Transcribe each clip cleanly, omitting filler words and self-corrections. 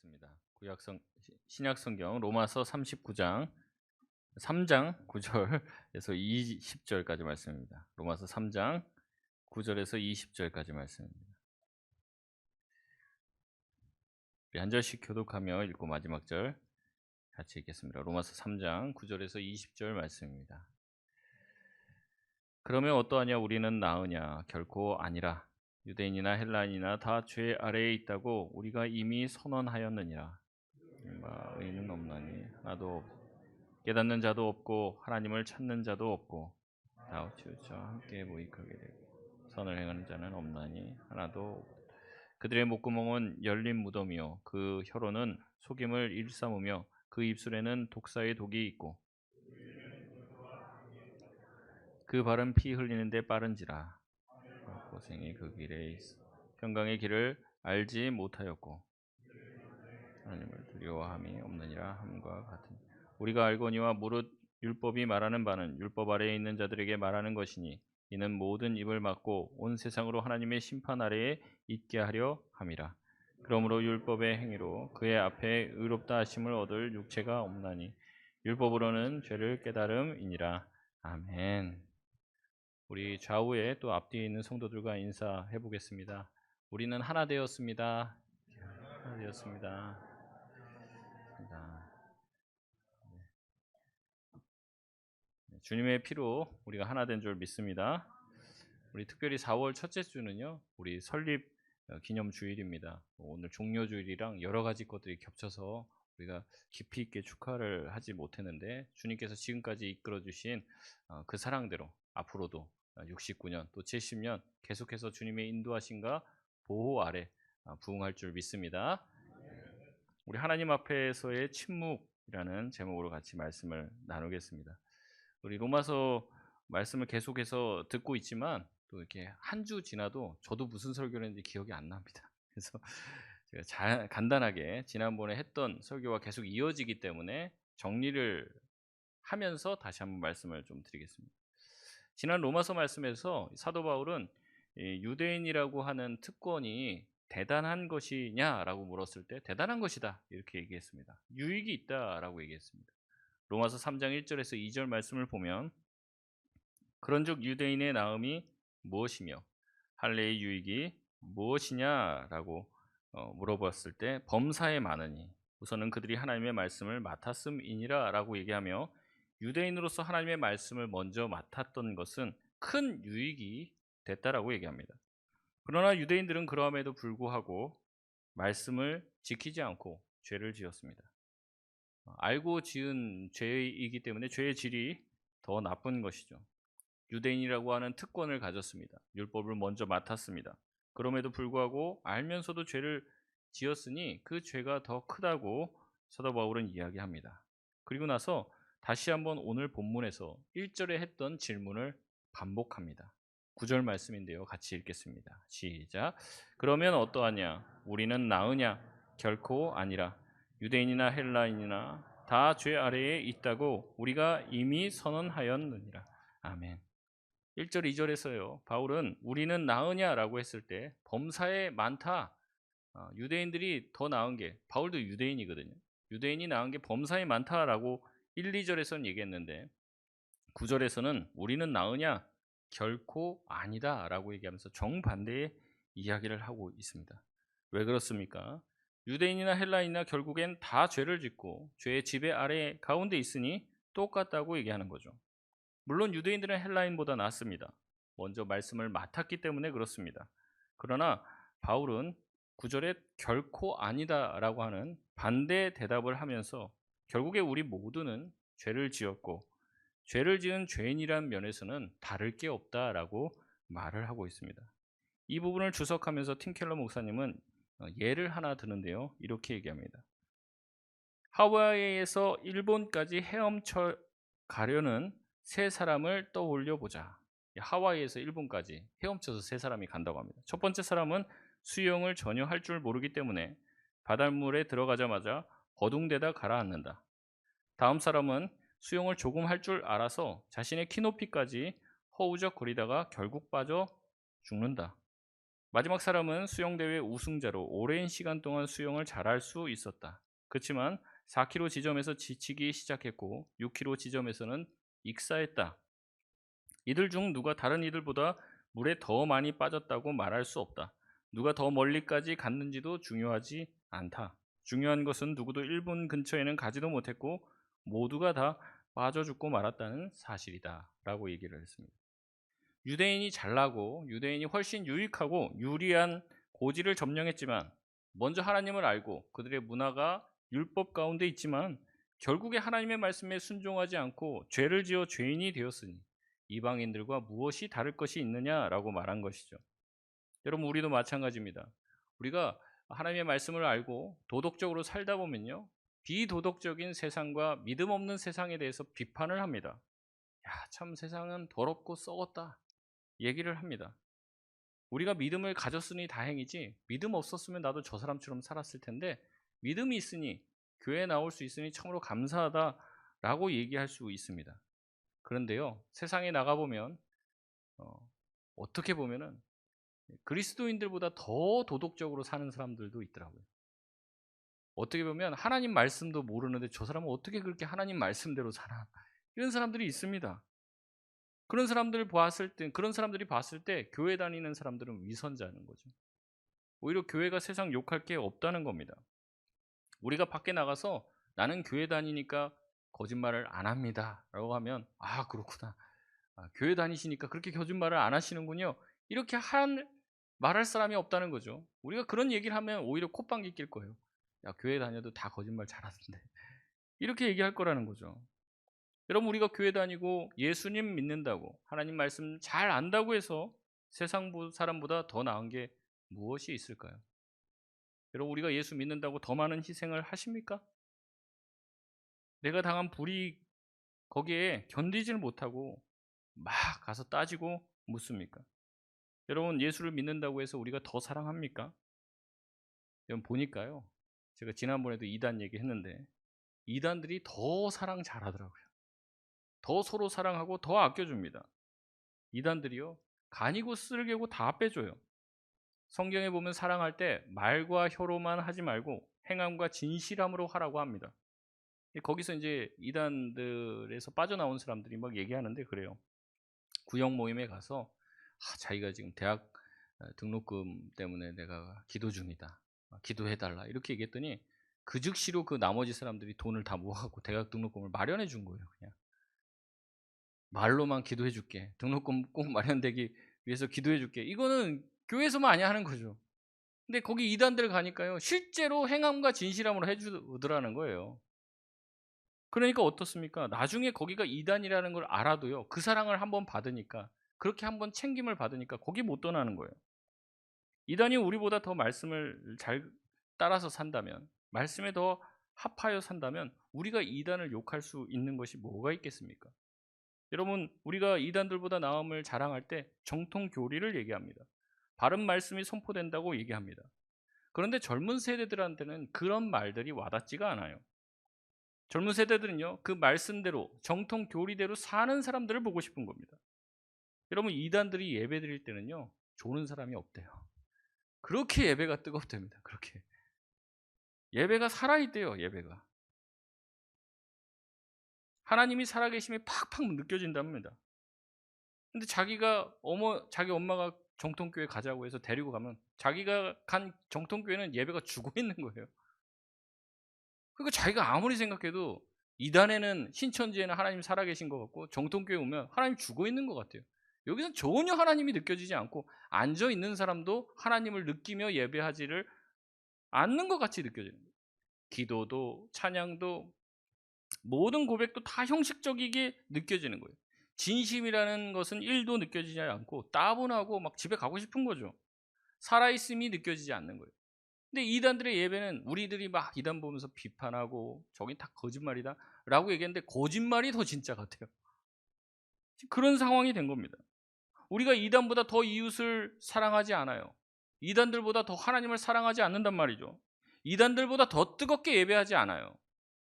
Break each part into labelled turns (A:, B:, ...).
A: 하겠습니다. 신약 성경 로마서 39장 3장 9절에서 20절까지 말씀입니다. 로마서 3장 9절에서 20절까지 말씀입니다. 우리 한 절씩 교독하며 읽고 마지막 절 같이 읽겠습니다. 로마서 3장 9절에서 20절 말씀입니다. 그러면 어떠하냐? 우리는 나으냐? 결코 아니라. 유대인이나 헬라인이나 다 죄 아래에 있다고 우리가 이미 선언하였느니라. 의인은 없나니 하나도 깨닫는 자도 없고 하나님을 찾는 자도 없고 다 치우쳐 함께 모익하게 되고 선을 행하는 자는 없나니 하나도 없다. 그들의 목구멍은 열린 무덤이요 그 혀로는 속임을 일삼으며 그 입술에는 독사의 독이 있고 그 발은 피 흘리는데 빠른지라. 고생이 그 길에 있어 평강의 길을 알지 못하였고 하나님을 두려워함이 없느니라 함과 같으니 우리가 알거니와 무릇 율법이 말하는 바는 율법 아래에 있는 자들에게 말하는 것이니 이는 모든 입을 막고 온 세상으로 하나님의 심판 아래에 있게 하려 함이라. 그러므로 율법의 행위로 그의 앞에 의롭다 하심을 얻을 육체가 없나니 율법으로는 죄를 깨달음이니라. 아멘. 우리 좌우에 또 앞뒤에 있는 성도들과 인사해 보겠습니다. 우리는 하나 되었습니다. 하나 되었습니다. 주님의 피로 우리가 하나 된 줄 믿습니다. 우리 특별히 4월 첫째 주는요, 우리 설립 기념 주일입니다. 오늘 종료 주일이랑 여러 가지 것들이 겹쳐서 우리가 깊이 있게 축하를 하지 못했는데 주님께서 지금까지 이끌어 주신 그 사랑대로 앞으로도 69년 또 70년 계속해서 주님의 인도하심과 보호 아래 부응할 줄 믿습니다. 우리 하나님 앞에서의 침묵이라는 제목으로 같이 말씀을 나누겠습니다. 우리 로마서 말씀을 계속해서 듣고 있지만 또 이렇게 한 주 지나도 저도 무슨 설교를 했는지 기억이 안 납니다. 그래서 제가 간단하게 지난번에 했던 설교와 계속 이어지기 때문에 정리를 하면서 다시 한번 말씀을 좀 드리겠습니다. 지난 로마서 말씀에서 사도 바울은 유대인이라고 하는 특권이 대단한 것이냐라고 물었을 때 대단한 것이다 이렇게 얘기했습니다. 유익이 있다라고 얘기했습니다. 로마서 3장 1절에서 2절 말씀을 보면 그런즉 유대인의 나음이 무엇이며 할례의 유익이 무엇이냐라고 물어봤을 때 범사에 많으니 우선은 그들이 하나님의 말씀을 맡았음이니라 라고 얘기하며 유대인으로서 하나님의 말씀을 먼저 맡았던 것은 큰 유익이 됐다라고 얘기합니다. 그러나 유대인들은 그러함에도 불구하고 말씀을 지키지 않고 죄를 지었습니다. 알고 지은 죄이기 때문에 죄의 질이 더 나쁜 것이죠. 유대인이라고 하는 특권을 가졌습니다. 율법을 먼저 맡았습니다. 그럼에도 불구하고 알면서도 죄를 지었으니 그 죄가 더 크다고 사도 바울은 이야기합니다. 그리고 나서 다시 한번 오늘 본문에서 1절에 했던 질문을 반복합니다. 9절 말씀인데요. 같이 읽겠습니다. 시작. 그러면 어떠하냐? 우리는 나으냐? 결코 아니라. 유대인이나 헬라인이나 다 죄 아래에 있다고 우리가 이미 선언하였느니라. 아멘. 1절 2절에서요. 바울은 우리는 나으냐라고 했을 때 범사에 많다. 유대인들이 더 나은 게 바울도 유대인이거든요. 유대인이 나은 게 범사에 많다라고 1, 2절에서는 얘기했는데 9절에서는 우리는 나으냐? 결코 아니다라고 얘기하면서 정반대의 이야기를 하고 있습니다. 왜 그렇습니까? 유대인이나 헬라인이나 결국엔 다 죄를 짓고 죄의 지배 아래 가운데 있으니 똑같다고 얘기하는 거죠. 물론 유대인들은 헬라인보다 낫습니다. 먼저 말씀을 맡았기 때문에 그렇습니다. 그러나 바울은 9절에 결코 아니다라고 하는 반대 대답을 하면서 결국에 우리 모두는 죄를 지었고 죄를 지은 죄인이란 면에서는 다를 게 없다라고 말을 하고 있습니다. 이 부분을 주석하면서 팀 켈러 목사님은 예를 하나 드는데요. 이렇게 얘기합니다. 하와이에서 일본까지 헤엄쳐 가려는 세 사람을 떠올려 보자. 하와이에서 일본까지 헤엄쳐서 세 사람이 간다고 합니다. 첫 번째 사람은 수영을 전혀 할 줄 모르기 때문에 바닷물에 들어가자마자 버둥대다 가라앉는다. 다음 사람은 수영을 조금 할 줄 알아서 자신의 키높이까지 허우적거리다가 결국 빠져 죽는다. 마지막 사람은 수영대회 우승자로 오랜 시간 동안 수영을 잘할 수 있었다. 그렇지만 4km 지점에서 지치기 시작했고 6km 지점에서는 익사했다. 이들 중 누가 다른 이들보다 물에 더 많이 빠졌다고 말할 수 없다. 누가 더 멀리까지 갔는지도 중요하지 않다. 중요한 것은 누구도 1분 근처에는 가지도 못했고 모두가 다 빠져 죽고 말았다는 사실이다 라고 얘기를 했습니다. 유대인이 잘나고 유대인이 훨씬 유익하고 유리한 고지를 점령했지만 먼저 하나님을 알고 그들의 문화가 율법 가운데 있지만 결국에 하나님의 말씀에 순종하지 않고 죄를 지어 죄인이 되었으니 이방인들과 무엇이 다를 것이 있느냐라고 말한 것이죠. 여러분, 우리도 마찬가지입니다. 우리가 하나님의 말씀을 알고 도덕적으로 살다 보면요, 비도덕적인 세상과 믿음 없는 세상에 대해서 비판을 합니다. 야, 참 세상은 더럽고 썩었다 얘기를 합니다. 우리가 믿음을 가졌으니 다행이지 믿음 없었으면 나도 저 사람처럼 살았을 텐데 믿음이 있으니 교회에 나올 수 있으니 참으로 감사하다라고 얘기할 수 있습니다. 그런데요, 세상에 나가보면 어떻게 보면은 그리스도인들보다 더 도덕적으로 사는 사람들도 있더라고요. 어떻게 보면 하나님 말씀도 모르는데 저 사람은 어떻게 그렇게 하나님 말씀대로 살아? 이런 사람들이 있습니다. 그런 사람들이 봤을 때 교회 다니는 사람들은 위선자는 거죠. 오히려 교회가 세상 욕할 게 없다는 겁니다. 우리가 밖에 나가서 나는 교회 다니니까 거짓말을 안 합니다 라고 하면, 아, 그렇구나. 교회 다니시니까 그렇게 거짓말을 안 하시는군요. 이렇게 말할 사람이 없다는 거죠. 우리가 그런 얘기를 하면 오히려 콧방귀 낄 거예요. 야, 교회 다녀도 다 거짓말 잘하던데. 이렇게 얘기할 거라는 거죠. 여러분, 우리가 교회 다니고 예수님 믿는다고 하나님 말씀 잘 안다고 해서 세상 사람보다 더 나은 게 무엇이 있을까요? 여러분, 우리가 예수 믿는다고 더 많은 희생을 하십니까? 내가 당한 불이 거기에 견디질 못하고 막 가서 따지고 묻습니까? 여러분, 예수를 믿는다고 해서 우리가 더 사랑합니까? 여러분, 보니까요, 제가 지난번에도 이단 얘기했는데 이단들이 더 사랑 잘하더라고요. 더 서로 사랑하고 더 아껴줍니다. 이단들이요, 간이고 쓸개고 다 빼줘요. 성경에 보면 사랑할 때 말과 혀로만 하지 말고 행함과 진실함으로 하라고 합니다. 거기서 이제 이단들에서 빠져나온 사람들이 막 얘기하는데 그래요. 구역 모임에 가서 자기가 지금 대학 등록금 때문에 내가 기도 중이다, 기도해달라 이렇게 얘기했더니 그 즉시로 그 나머지 사람들이 돈을 다 모아갖고 대학 등록금을 마련해 준 거예요. 그냥 말로만 기도해 줄게, 등록금 꼭 마련되기 위해서 기도해 줄게, 이거는 교회에서만 아니야 하는 거죠. 근데 거기 이단들 가니까요, 실제로 행함과 진실함으로 해주더라는 거예요. 그러니까 어떻습니까? 나중에 거기가 이단이라는 걸 알아도요, 그 사랑을 한번 받으니까, 그렇게 한번 챙김을 받으니까 거기 못 떠나는 거예요. 이단이 우리보다 더 말씀을 잘 따라서 산다면, 말씀에 더 합하여 산다면 우리가 이단을 욕할 수 있는 것이 뭐가 있겠습니까? 여러분, 우리가 이단들보다 나음을 자랑할 때 정통 교리를 얘기합니다. 바른 말씀이 선포된다고 얘기합니다. 그런데 젊은 세대들한테는 그런 말들이 와닿지가 않아요. 젊은 세대들은요, 그 말씀대로 정통 교리대로 사는 사람들을 보고 싶은 겁니다. 여러분, 이단들이 예배 드릴 때는요, 조는 사람이 없대요. 그렇게 예배가 뜨겁답니다. 그렇게 예배가 살아있대요. 예배가 하나님이 살아계심이 팍팍 느껴진답니다. 근데 자기 엄마가 정통교회 가자고 해서 데리고 가면 자기가 간 정통교회는 예배가 죽어 있는 거예요. 그러니까 자기가 아무리 생각해도 이단에는, 신천지에는 하나님 살아계신 것 같고 정통교회 오면 하나님 죽어 있는 것 같아요. 여기서는 전혀 하나님이 느껴지지 않고 앉아 있는 사람도 하나님을 느끼며 예배하지를 않는 것 같이 느껴지는 거예요. 기도도 찬양도 모든 고백도 다 형식적이게 느껴지는 거예요. 진심이라는 것은 1도 느껴지지 않고 따분하고 막 집에 가고 싶은 거죠. 살아있음이 느껴지지 않는 거예요. 근데 이단들의 예배는 우리들이 막 이단 보면서 비판하고 저긴 다 거짓말이다 라고 얘기했는데 거짓말이 더 진짜 같아요. 그런 상황이 된 겁니다. 우리가 이단보다 더 이웃을 사랑하지 않아요. 이단들보다 더 하나님을 사랑하지 않는단 말이죠. 이단들보다 더 뜨겁게 예배하지 않아요.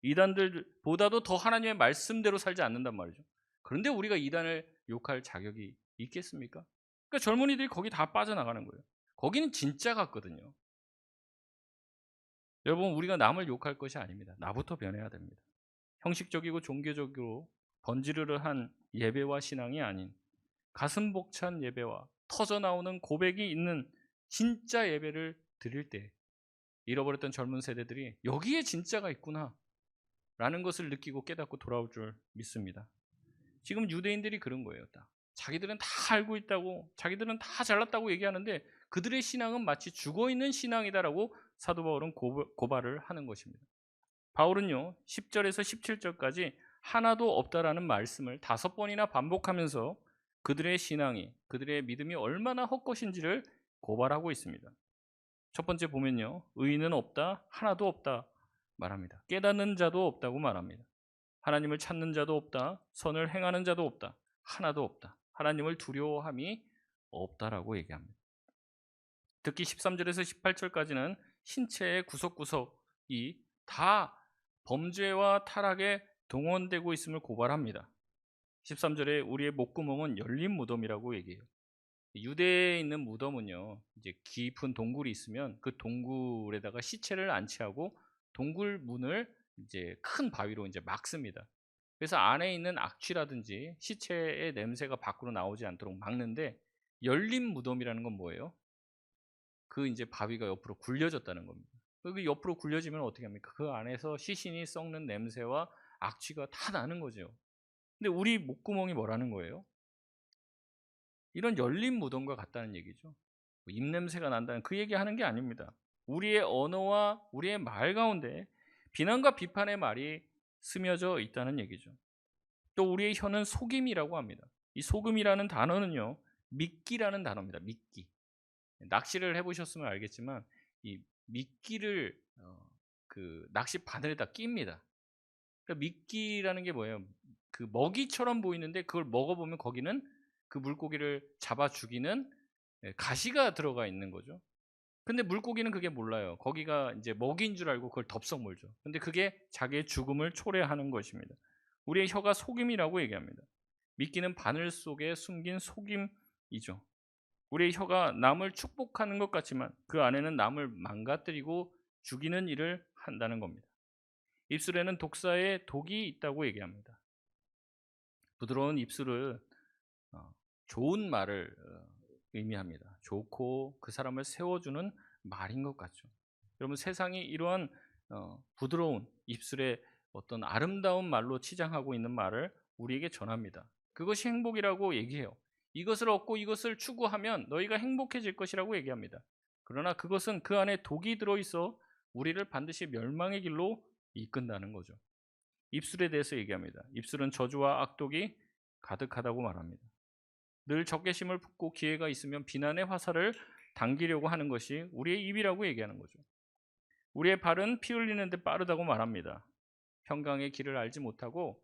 A: 이단들보다도 더 하나님의 말씀대로 살지 않는단 말이죠. 그런데 우리가 이단을 욕할 자격이 있겠습니까? 그러니까 젊은이들이 거기 다 빠져나가는 거예요. 거기는 진짜 같거든요. 여러분, 우리가 남을 욕할 것이 아닙니다. 나부터 변해야 됩니다. 형식적이고 종교적으로 번지르르한 예배와 신앙이 아닌 가슴 벅찬 예배와 터져나오는 고백이 있는 진짜 예배를 드릴 때 잃어버렸던 젊은 세대들이 여기에 진짜가 있구나 라는 것을 느끼고 깨닫고 돌아올 줄 믿습니다. 지금 유대인들이 그런 거예요. 자기들은 다 알고 있다고, 자기들은 다 잘났다고 얘기하는데 그들의 신앙은 마치 죽어있는 신앙이다라고 사도 바울은 고발을 하는 것입니다. 바울은요 10절에서 17절까지 하나도 없다라는 말씀을 5번이나 반복하면서 그들의 신앙이, 그들의 믿음이 얼마나 헛것인지를 고발하고 있습니다. 첫 번째 보면요, 의인은 없다, 하나도 없다 말합니다. 깨닫는 자도 없다고 말합니다. 하나님을 찾는 자도 없다, 선을 행하는 자도 없다, 하나도 없다, 하나님을 두려워함이 없다라고 얘기합니다. 특히 13절에서 18절까지는 신체의 구석구석이 다 범죄와 타락에 동원되고 있음을 고발합니다. 13절에 우리의 목구멍은 열린 무덤이라고 얘기해요. 유대에 있는 무덤은요, 이제 깊은 동굴이 있으면 그 동굴에다가 시체를 안치하고 동굴 문을 이제 큰 바위로 이제 막습니다. 그래서 안에 있는 악취라든지 시체의 냄새가 밖으로 나오지 않도록 막는데, 열린 무덤이라는 건 뭐예요? 그 이제 바위가 옆으로 굴려졌다는 겁니다. 그 옆으로 굴려지면 어떻게 합니까? 그 안에서 시신이 썩는 냄새와 악취가 다 나는 거죠. 근데 우리 목구멍이 뭐라는 거예요? 이런 열린 무덤과 같다는 얘기죠. 입냄새가 난다는 그 얘기하는 게 아닙니다. 우리의 언어와 우리의 말 가운데 비난과 비판의 말이 스며져 있다는 얘기죠. 또 우리의 혀는 속임이라고 합니다. 이 속임이라는 단어는요, 미끼라는 단어입니다. 미끼. 낚시를 해보셨으면 알겠지만 이 미끼를 그 낚시 바늘에다 낍니다. 그러니까 미끼라는 게 뭐예요? 그 먹이처럼 보이는데 그걸 먹어보면 거기는 그 물고기를 잡아 죽이는 가시가 들어가 있는 거죠. 근데 물고기는 그게 몰라요. 거기가 이제 먹이인 줄 알고 그걸 덥석 물죠. 근데 그게 자기의 죽음을 초래하는 것입니다. 우리의 혀가 속임이라고 얘기합니다. 미끼는 바늘 속에 숨긴 속임이죠. 우리의 혀가 남을 축복하는 것 같지만 그 안에는 남을 망가뜨리고 죽이는 일을 한다는 겁니다. 입술에는 독사의 독이 있다고 얘기합니다. 부드러운 입술은 좋은 말을 의미합니다. 좋고 그 사람을 세워주는 말인 것 같죠. 여러분, 세상이 이러한 부드러운 입술의 어떤 아름다운 말로 치장하고 있는 말을 우리에게 전합니다. 그것이 행복이라고 얘기해요. 이것을 얻고 이것을 추구하면 너희가 행복해질 것이라고 얘기합니다. 그러나 그것은 그 안에 독이 들어있어 우리를 반드시 멸망의 길로 이끈다는 거죠. 입술에 대해서 얘기합니다. 입술은 저주와 악독이 가득하다고 말합니다. 늘 적개심을 품고 기회가 있으면 비난의 화살을 당기려고 하는 것이 우리의 입이라고 얘기하는 거죠. 우리의 발은 피 흘리는 데 빠르다고 말합니다. 평강의 길을 알지 못하고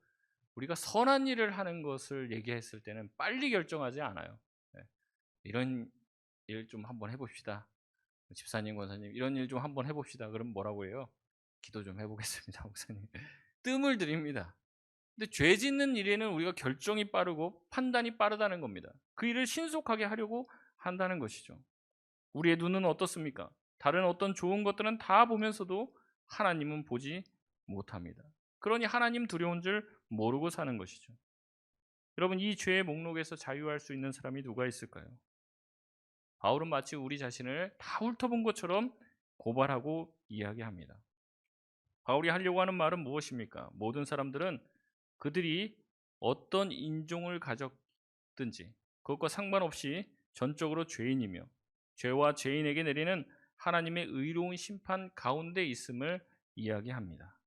A: 우리가 선한 일을 하는 것을 얘기했을 때는 빨리 결정하지 않아요. 이런 일 좀 한번 해봅시다. 집사님, 권사님, 이런 일 좀 한번 해봅시다. 그럼 뭐라고 해요? 기도 좀 해보겠습니다, 목사님. 뜸을 들입니다. 근데 죄 짓는 일에는 우리가 결정이 빠르고 판단이 빠르다는 겁니다. 그 일을 신속하게 하려고 한다는 것이죠. 우리의 눈은 어떻습니까? 다른 어떤 좋은 것들은 다 보면서도 하나님은 보지 못합니다. 그러니 하나님 두려운 줄 모르고 사는 것이죠. 여러분, 이 죄의 목록에서 자유할 수 있는 사람이 누가 있을까요? 바울은 마치 우리 자신을 다 훑어본 것처럼 고발하고 이야기합니다. 바울이 하려고 하는 말은 무엇입니까? 모든 사람들은 그들이 어떤 인종을 가졌든지 그것과 상관없이 전적으로 죄인이며 죄와 죄인에게 내리는 하나님의 의로운 심판 가운데 있음을 이야기합니다.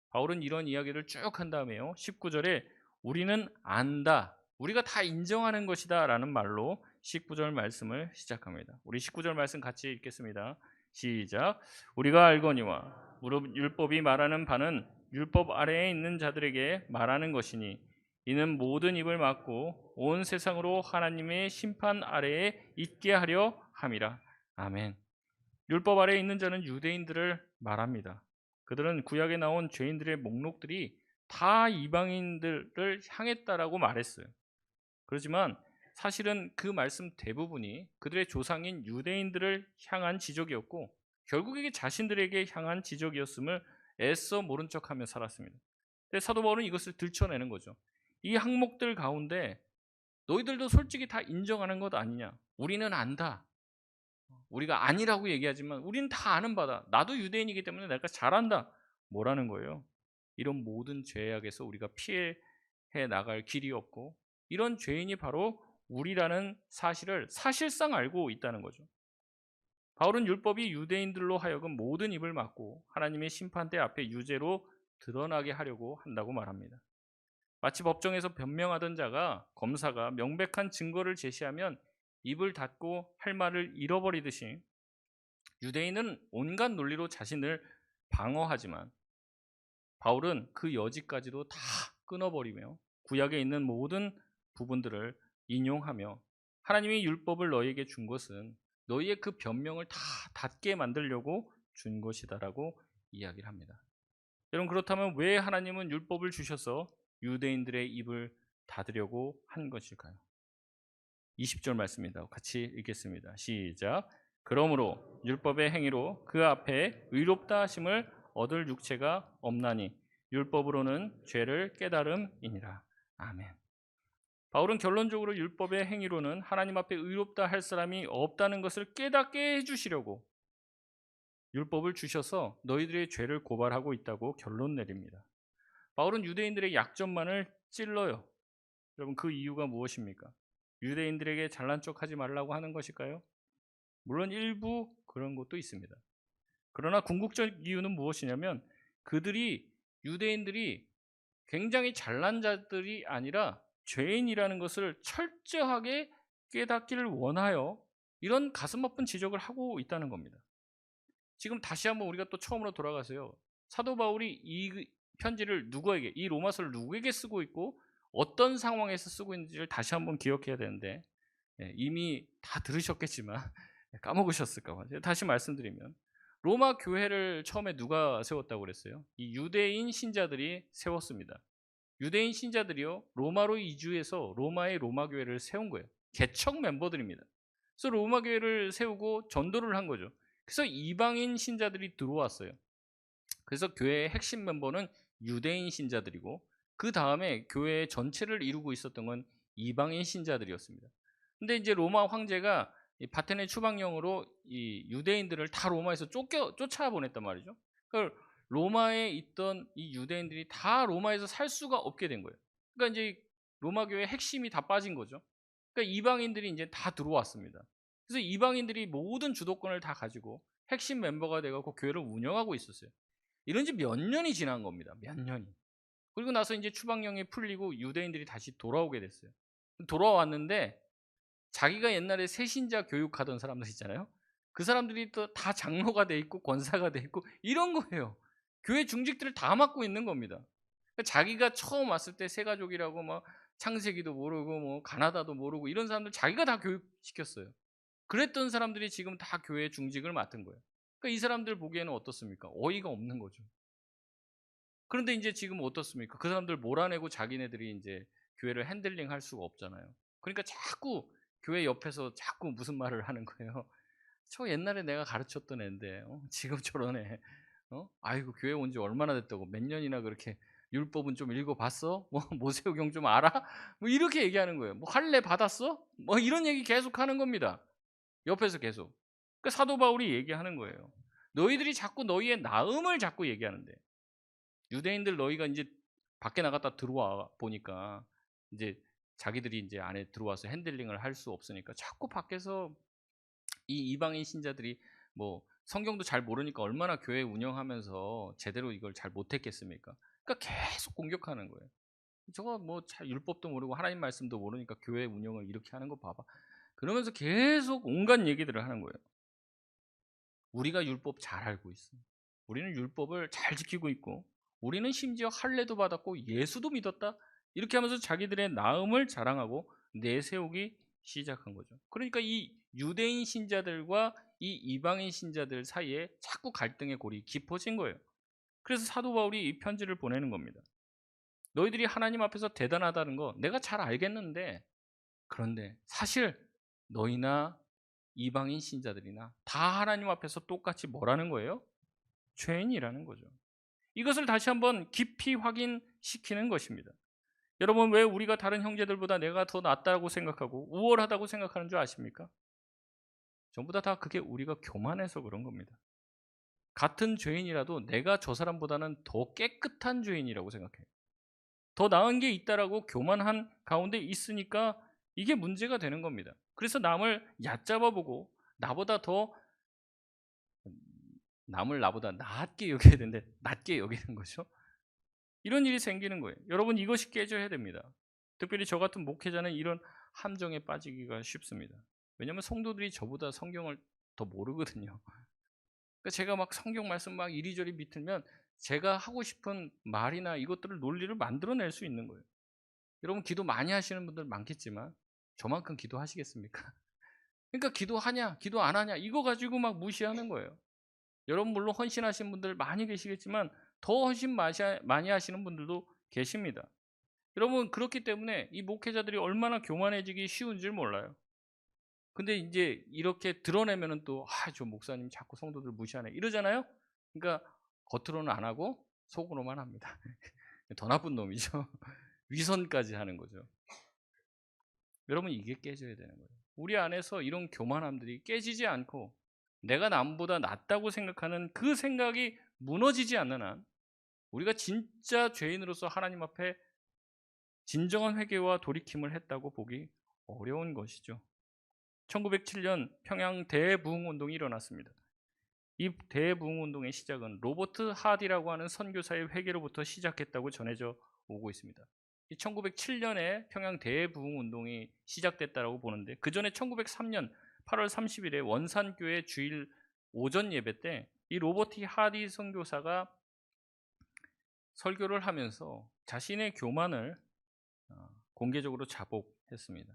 A: 바울은 이런 이야기를 쭉 한 다음에요, 19절에 우리는 안다, 우리가 다 인정하는 것이다 라는 말로 19절 말씀을 시작합니다. 우리 19절 말씀 같이 읽겠습니다. 시작. 우리가 알거니와 무릇 율법이 말하는 바는 율법 아래에 있는 자들에게 말하는 것이니 이는 모든 입을 막고 온 세상으로 하나님의 심판 아래에 있게 하려 함이라. 아멘. 율법 아래에 있는 자는 유대인들을 말합니다. 그들은 구약에 나온 죄인들의 목록들이 다 이방인들을 향했다라고 말했어요. 그렇지만 사실은 그 말씀 대부분이 그들의 조상인 유대인들을 향한 지적이었고 결국 이게 자신들에게 향한 지적이었음을 애써 모른 척하며 살았습니다. 근데 사도 바울은 이것을 들춰내는 거죠. 이 항목들 가운데 너희들도 솔직히 다 인정하는 것 아니냐? 우리는 안다. 우리가 아니라고 얘기하지만 우리는 다 아는 바다. 나도 유대인이기 때문에 내가 잘 안다. 뭐라는 거예요? 이런 모든 죄악에서 우리가 피해 나갈 길이 없고 이런 죄인이 바로 우리라는 사실을 사실상 알고 있다는 거죠. 바울은 율법이 유대인들로 하여금 모든 입을 막고 하나님의 심판대 앞에 유죄로 드러나게 하려고 한다고 말합니다. 마치 법정에서 변명하던 자가 검사가 명백한 증거를 제시하면 입을 닫고 할 말을 잃어버리듯이 유대인은 온갖 논리로 자신을 방어하지만 바울은 그 여지까지도 다 끊어버리며 구약에 있는 모든 부분들을 인용하며 하나님이 율법을 너희에게 준 것은 너희의 그 변명을 다 닫게 만들려고 준 것이다라고 이야기를 합니다. 여러분, 그렇다면 왜 하나님은 율법을 주셔서 유대인들의 입을 닫으려고 한 것일까요? 20절 말씀입니다. 같이 읽겠습니다. 시작. 그러므로 율법의 행위로 그 앞에 의롭다 하심을 얻을 육체가 없나니 율법으로는 죄를 깨달음이니라. 아멘. 바울은 결론적으로 율법의 행위로는 하나님 앞에 의롭다 할 사람이 없다는 것을 깨닫게 해주시려고 율법을 주셔서 너희들의 죄를 고발하고 있다고 결론 내립니다. 바울은 유대인들의 약점만을 찔러요. 여러분, 그 이유가 무엇입니까? 유대인들에게 잘난 척하지 말라고 하는 것일까요? 물론 일부 그런 것도 있습니다. 그러나 궁극적 이유는 무엇이냐면 유대인들이 굉장히 잘난 자들이 아니라 죄인이라는 것을 철저하게 깨닫기를 원하여 이런 가슴 아픈 지적을 하고 있다는 겁니다. 지금 다시 한번 우리가 또 처음으로 돌아가세요. 사도 바울이 이 편지를 누구에게, 이 로마서를 누구에게 쓰고 있고 어떤 상황에서 쓰고 있는지를 다시 한번 기억해야 되는데 이미 다 들으셨겠지만 까먹으셨을까 봐 다시 말씀드리면 로마 교회를 처음에 누가 세웠다고 그랬어요? 이 유대인 신자들이 세웠습니다. 유대인 신자들이요, 로마로 이주해서 로마의 로마 교회를 세운 거예요. 개척 멤버들입니다. 그래서 로마 교회를 세우고 전도를 한 거죠. 그래서 이방인 신자들이 들어왔어요. 그래서 교회의 핵심 멤버는 유대인 신자들이고 그 다음에 교회 전체를 이루고 있었던 건 이방인 신자들이었습니다. 근데 이제 로마 황제가 바테네 추방령으로 이 유대인들을 다 로마에서 쫓아보냈단 말이죠. 그러니까 로마에 있던 이 유대인들이 다 로마에서 살 수가 없게 된 거예요. 그러니까 이제 로마 교회의 핵심이 다 빠진 거죠. 그러니까 이방인들이 이제 다 들어왔습니다. 그래서 이방인들이 모든 주도권을 다 가지고 핵심 멤버가 돼갖고 교회를 운영하고 있었어요. 이런 지 몇 년이 지난 겁니다. 몇 년이. 그리고 나서 이제 추방령이 풀리고 유대인들이 다시 돌아오게 됐어요. 돌아왔는데 자기가 옛날에 새신자 교육하던 사람들 있잖아요. 그 사람들이 또 다 장로가 돼 있고 권사가 돼 있고 이런 거예요. 교회 중직들을 다 맡고 있는 겁니다. 그러니까 자기가 처음 왔을 때 새가족이라고 막 창세기도 모르고 뭐 가나다도 모르고 이런 사람들 자기가 다 교육시켰어요. 그랬던 사람들이 지금 다 교회 중직을 맡은 거예요. 그러니까 이 사람들 보기에는 어떻습니까? 어이가 없는 거죠. 그런데 이제 지금 어떻습니까? 그 사람들 몰아내고 자기네들이 이제 교회를 핸들링 할 수가 없잖아요. 그러니까 자꾸 교회 옆에서 자꾸 무슨 말을 하는 거예요. 저 옛날에 내가 가르쳤던 애인데 지금 저런 애. 아이고, 교회 온 지 얼마나 됐다고, 몇 년이나 그렇게 율법은 좀 읽어봤어? 뭐 모세오경 좀 알아? 뭐 이렇게 얘기하는 거예요. 뭐 할례 받았어? 뭐 이런 얘기 계속 하는 겁니다. 옆에서 계속. 그 사도 바울이 얘기하는 거예요. 너희들이 자꾸 너희의 나음을 자꾸 얘기하는데, 유대인들 너희가 이제 밖에 나갔다 들어와 보니까 이제 자기들이 이제 안에 들어와서 핸들링을 할 수 없으니까 자꾸 밖에서 이 이방인 신자들이 뭐 성경도 잘 모르니까 얼마나 교회 운영하면서 제대로 이걸 잘 못했겠습니까? 그러니까 계속 공격하는 거예요. 저거 뭐 잘 율법도 모르고 하나님 말씀도 모르니까 교회 운영을 이렇게 하는 거 봐봐. 그러면서 계속 온갖 얘기들을 하는 거예요. 우리가 율법 잘 알고 있어. 우리는 율법을 잘 지키고 있고 우리는 심지어 할례도 받았고 예수도 믿었다. 이렇게 하면서 자기들의 나음을 자랑하고 내세우기 시작한 거죠. 그러니까 이 유대인 신자들과 이 이방인 신자들 사이에 자꾸 갈등의 골이 깊어진 거예요. 그래서 사도 바울이 이 편지를 보내는 겁니다. 너희들이 하나님 앞에서 대단하다는 거 내가 잘 알겠는데 그런데 사실 너희나 이방인 신자들이나 다 하나님 앞에서 똑같이 뭐라는 거예요? 죄인이라는 거죠. 이것을 다시 한번 깊이 확인시키는 것입니다. 여러분, 왜 우리가 다른 형제들보다 내가 더 낫다고 생각하고 우월하다고 생각하는 줄 아십니까? 전부 다 그게 우리가 교만해서 그런 겁니다. 같은 죄인이라도 내가 저 사람보다는 더 깨끗한 죄인이라고 생각해요. 더 나은 게 있다라고 교만한 가운데 있으니까 이게 문제가 되는 겁니다. 그래서 남을 얕잡아보고 남을 나보다 낫게 여겨야 되는데 낮게 여기는 거죠. 이런 일이 생기는 거예요. 여러분, 이것이 깨져야 됩니다. 특별히 저 같은 목회자는 이런 함정에 빠지기가 쉽습니다. 왜냐하면 성도들이 저보다 성경을 더 모르거든요. 그러니까 제가 막 성경 말씀 막 이리저리 비틀면 제가 하고 싶은 말이나 이것들을 논리를 만들어낼 수 있는 거예요. 여러분, 기도 많이 하시는 분들 많겠지만 저만큼 기도하시겠습니까? 그러니까 기도하냐 기도 안 하냐 이거 가지고 막 무시하는 거예요. 여러분, 물론 헌신하신 분들 많이 계시겠지만 더 헌신 많이 하시는 분들도 계십니다. 여러분, 그렇기 때문에 이 목회자들이 얼마나 교만해지기 쉬운 줄 몰라요. 근데 이제 이렇게 드러내면은 또 저 목사님 자꾸 성도들 무시하네 이러잖아요. 그러니까 겉으로는 안 하고 속으로만 합니다. 더 나쁜 놈이죠. 위선까지 하는 거죠. 여러분, 이게 깨져야 되는 거예요. 우리 안에서 이런 교만함들이 깨지지 않고 내가 남보다 낫다고 생각하는 그 생각이 무너지지 않는 한 우리가 진짜 죄인으로서 하나님 앞에 진정한 회개와 돌이킴을 했다고 보기 어려운 것이죠. 1907년 평양 대부흥운동이 일어났습니다. 이 대부흥운동의 시작은 로버트 하디라고 하는 선교사의 회개로부터 시작했다고 전해져 오고 있습니다. 1907년에 평양 대부흥운동이 시작됐다고 보는데 그 전에 1903년 8월 30일에 원산교회 주일 오전 예배 때 이 로버트 하디 선교사가 설교를 하면서 자신의 교만을 공개적으로 자복했습니다.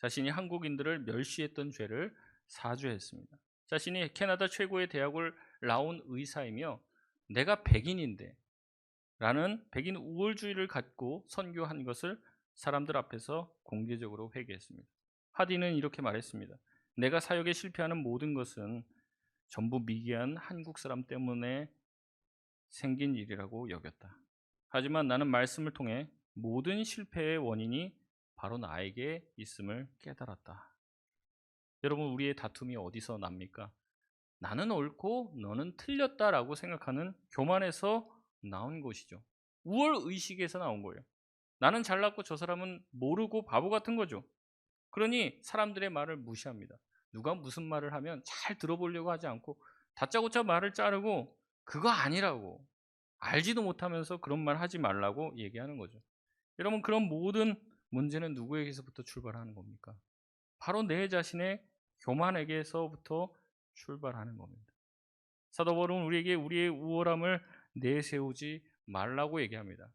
A: 자신이 한국인들을 멸시했던 죄를 사죄했습니다. 자신이 캐나다 최고의 대학을 나온 의사이며 내가 백인인데 라는 백인 우월주의를 갖고 선교한 것을 사람들 앞에서 공개적으로 회개했습니다. 하디는 이렇게 말했습니다. 내가 사역에 실패하는 모든 것은 전부 미개한 한국 사람 때문에 생긴 일이라고 여겼다. 하지만 나는 말씀을 통해 모든 실패의 원인이 바로 나에게 있음을 깨달았다. 여러분, 우리의 다툼이 어디서 납니까? 나는 옳고 너는 틀렸다라고 생각하는 교만에서 나온 것이죠. 우월의식에서 나온 거예요. 나는 잘났고 저 사람은 모르고 바보 같은 거죠. 그러니 사람들의 말을 무시합니다. 누가 무슨 말을 하면 잘 들어보려고 하지 않고 다짜고짜 말을 자르고 그거 아니라고 알지도 못하면서 그런 말 하지 말라고 얘기하는 거죠. 여러분, 그런 모든 문제는 누구에게서부터 출발하는 겁니까? 바로 내 자신의 교만에게서부터 출발하는 겁니다. 사도 바울은 우리에게 우리의 우월함을 내세우지 말라고 얘기합니다.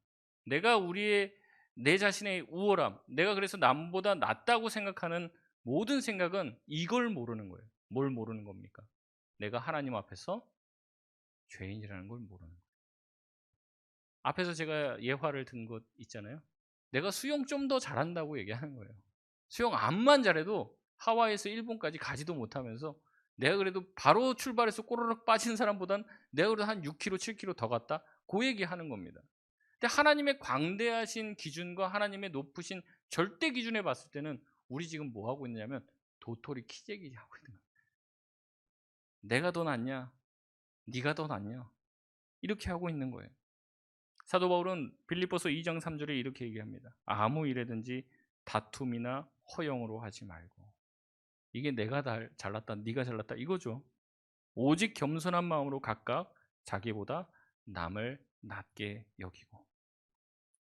A: 내 자신의 우월함, 내가 그래서 남보다 낫다고 생각하는 모든 생각은 이걸 모르는 거예요. 뭘 모르는 겁니까? 내가 하나님 앞에서 죄인이라는 걸 모르는 거예요. 앞에서 제가 예화를 든 것 있잖아요. 내가 수영 좀 더 잘한다고 얘기하는 거예요. 수영 암만 잘해도 하와이에서 일본까지 가지도 못하면서 내가 그래도 바로 출발해서 꼬르륵 빠진 사람보단 내가 그래도 한 6km, 7km 더 갔다? 그 얘기하는 겁니다. 근데 하나님의 광대하신 기준과 하나님의 높으신 절대 기준에 봤을 때는 우리 지금 뭐 하고 있냐면 도토리 키재기 하고 있는 거예요. 내가 더 낫냐? 네가 더 낫냐? 이렇게 하고 있는 거예요. 사도 바울은 빌립보서 2장 3절에 이렇게 얘기합니다. 아무 일에든지 다툼이나 허영으로 하지 말고. 이게 내가 잘났다, 네가 잘났다 이거죠. 오직 겸손한 마음으로 각각 자기보다 남을 낮게 여기고.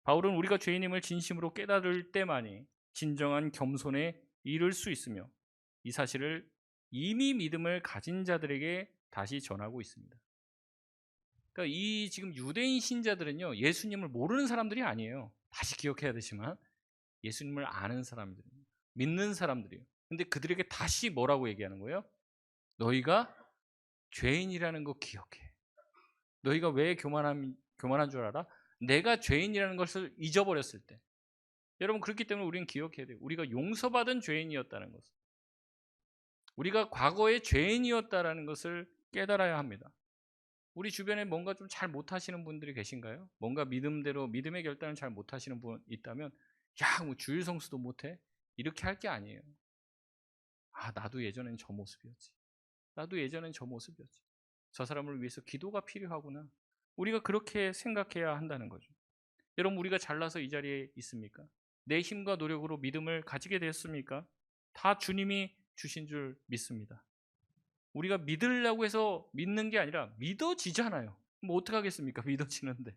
A: 바울은 우리가 죄인임을 진심으로 깨달을 때만이 진정한 겸손에 이를 수 있으며 이 사실을 이미 믿음을 가진 자들에게 다시 전하고 있습니다. 그러니까 이 지금 유대인 신자들은요, 예수님을 모르는 사람들이 아니에요. 다시 기억해야 되지만 예수님을 아는 사람들입니다. 믿는 사람들이에요. 근데 그들에게 다시 뭐라고 얘기하는 거예요? 너희가 죄인이라는 거 기억해. 너희가 왜 교만한 줄 알아? 내가 죄인이라는 것을 잊어버렸을 때, 여러분, 그렇기 때문에 우리는 기억해야 돼요. 우리가 용서받은 죄인이었다는 것을. 우리가 과거에 죄인이었다라는 것을 깨달아야 합니다. 우리 주변에 뭔가 좀 잘 못하시는 분들이 계신가요? 뭔가 믿음대로 믿음의 결단을 잘 못하시는 분 있다면, 야, 뭐 주일 성수도 못해? 이렇게 할 게 아니에요. 아, 나도 예전엔 저 모습이었지. 나도 예전엔 저 모습이었지. 저 사람을 위해서 기도가 필요하구나. 우리가 그렇게 생각해야 한다는 거죠. 여러분, 우리가 잘나서 이 자리에 있습니까? 내 힘과 노력으로 믿음을 가지게 됐습니까? 다 주님이 주신 줄 믿습니다. 우리가 믿으려고 해서 믿는 게 아니라 믿어지잖아요. 뭐 어떡하겠습니까? 믿어지는데.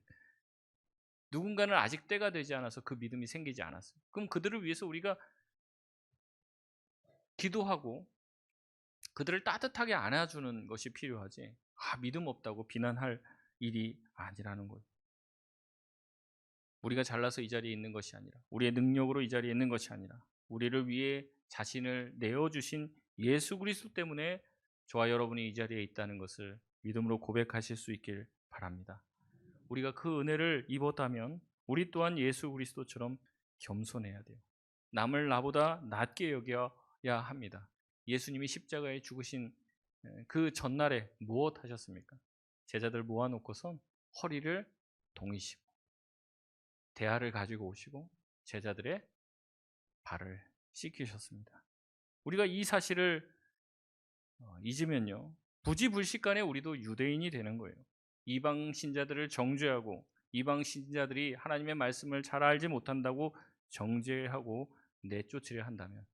A: 누군가는 아직 때가 되지 않아서 그 믿음이 생기지 않았어요. 그럼 그들을 위해서 우리가 기도하고 그들을 따뜻하게 안아주는 것이 필요하지, 믿음 없다고 비난할 일이 아니라는 거예요. 우리가 잘나서 이 자리에 있는 것이 아니라, 우리의 능력으로 이 자리에 있는 것이 아니라, 우리를 위해 자신을 내어주신 예수 그리스도 때문에 저와 여러분이 이 자리에 있다는 것을 믿음으로 고백하실 수 있길 바랍니다. 우리가 그 은혜를 입었다면 우리 또한 예수 그리스도처럼 겸손해야 돼요. 남을 나보다 낮게 여겨야 합니다. 예수님이 십자가에 죽으신 그 전날에 무엇 하셨습니까? 제자들 모아놓고선 허리를 동이시고 대야를 가지고 오시고 제자들의 발을 씻기셨습니다. 우리가 이 사실을 잊으면요, 부지불식간에 우리도 유대인이 되는 거예요. 이방 신자들을 정죄하고 이방 신자들이 하나님의 말씀을 잘 알지 못한다고 정죄하고 내쫓으려 한다면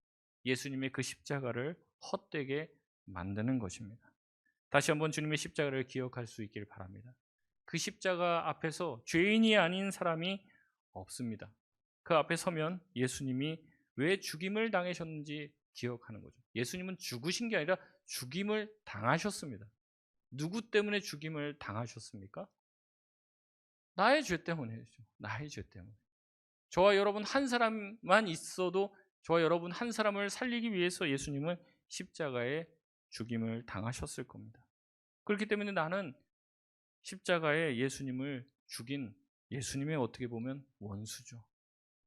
A: 예수님의 그 십자가를 헛되게 만드는 것입니다. 다시 한번 주님의 십자가를 기억할 수 있길 바랍니다. 그 십자가 앞에서 죄인이 아닌 사람이 없습니다. 그 앞에 서면 예수님이 왜 죽임을 당하셨는지 기억하는 거죠. 예수님은 죽으신 게 아니라 죽임을 당하셨습니다. 누구 때문에 죽임을 당하셨습니까? 나의 죄 때문이죠. 나의 죄 때문에. 저와 여러분 한 사람만 있어도 저와 여러분 한 사람을 살리기 위해서 예수님은 십자가에 죽임을 당하셨을 겁니다. 그렇기 때문에 나는 십자가에 예수님을 죽인 예수님의 어떻게 보면 원수죠.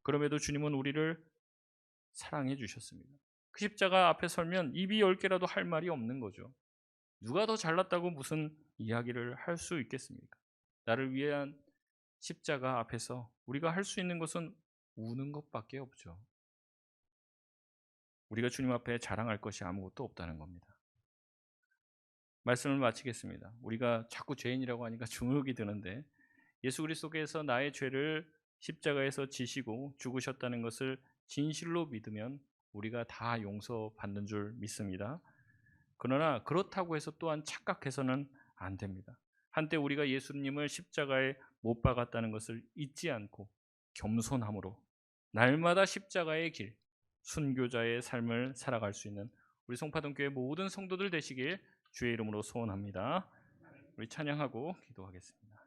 A: 그럼에도 주님은 우리를 사랑해 주셨습니다. 그 십자가 앞에 설면 입이 10개라도 할 말이 없는 거죠. 누가 더 잘났다고 무슨 이야기를 할 수 있겠습니까? 나를 위한 십자가 앞에서 우리가 할 수 있는 것은 우는 것밖에 없죠. 우리가 주님 앞에 자랑할 것이 아무것도 없다는 겁니다. 말씀을 마치겠습니다. 우리가 자꾸 죄인이라고 하니까 주눅이 드는데, 예수 그리스도께서 나의 죄를 십자가에서 지시고 죽으셨다는 것을 진실로 믿으면 우리가 다 용서받는 줄 믿습니다. 그러나 그렇다고 해서 또한 착각해서는 안 됩니다. 한때 우리가 예수님을 십자가에 못 박았다는 것을 잊지 않고 겸손함으로 날마다 십자가의 길, 순교자의 삶을 살아갈 수 있는 우리 송파동교회 모든 성도들 되시길 주의 이름으로 소원합니다. 우리 찬양하고 기도하겠습니다.